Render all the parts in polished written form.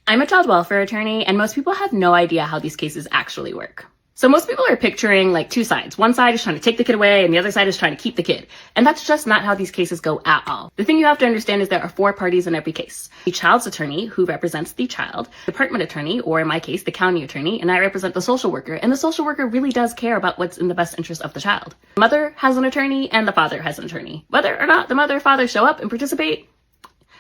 I'm a child welfare attorney, and most people have no idea how these cases actually work. So most people are picturing like two sides. One side is trying to take the kid away, and the other side is trying to keep the kid. And that's just not how these cases go at all. The thing you have to understand is there are four parties in every case. The child's attorney, who represents the child, department attorney, or in my case, the county attorney, and I represent the social worker. And the social worker really does care about what's in the best interest of the child. The mother has an attorney, and the father has an attorney. Whether or not the mother or father show up and participate,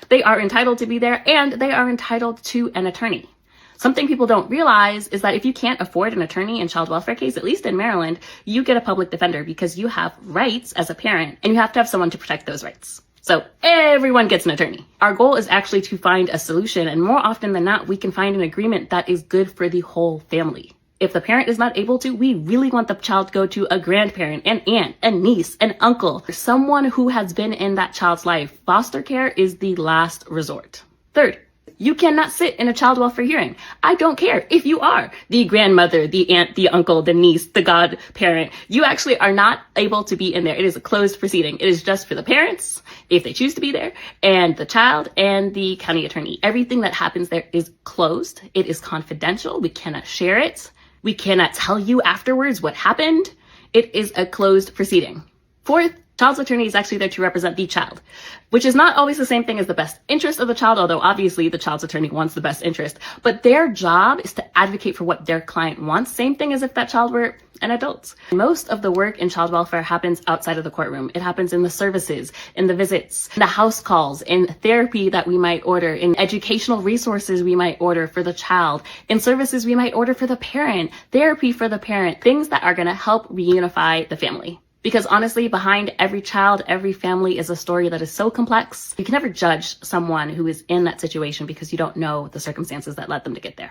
they are entitled to be there, and they are entitled to an attorney. Something people don't realize is that if you can't afford an attorney in child welfare case, at least in Maryland, you get a public defender because you have rights as a parent and you have to have someone to protect those rights. So everyone gets an attorney. Our goal is actually to find a solution, and more often than not, we can find an agreement that is good for the whole family. If the parent is not able to, we really want the child to go to a grandparent, an aunt, a niece, an uncle, someone who has been in that child's life. Foster care is the last resort. Third, you cannot sit in a child welfare hearing. I don't care if you are the grandmother, the aunt, the uncle, the niece, the godparent. You actually are not able to be in there. It is a closed proceeding. It is just for the parents, if they choose to be there, and the child and the county attorney. Everything that happens there is closed. It is confidential. We cannot share it. We cannot tell you afterwards what happened. It is a closed proceeding. Fourth, child's attorney is actually there to represent the child, which is not always the same thing as the best interest of the child, although obviously the child's attorney wants the best interest, but their job is to advocate for what their client wants. Same thing as if that child were an adult. Most of the work in child welfare happens outside of the courtroom. It happens in the services, in the visits, in the house calls, in therapy that we might order, in educational resources we might order for the child, in services we might order for the parent, therapy for the parent, things that are going to help reunify the family. Because honestly, behind every child, every family is a story that is so complex. You can never judge someone who is in that situation because you don't know the circumstances that led them to get there.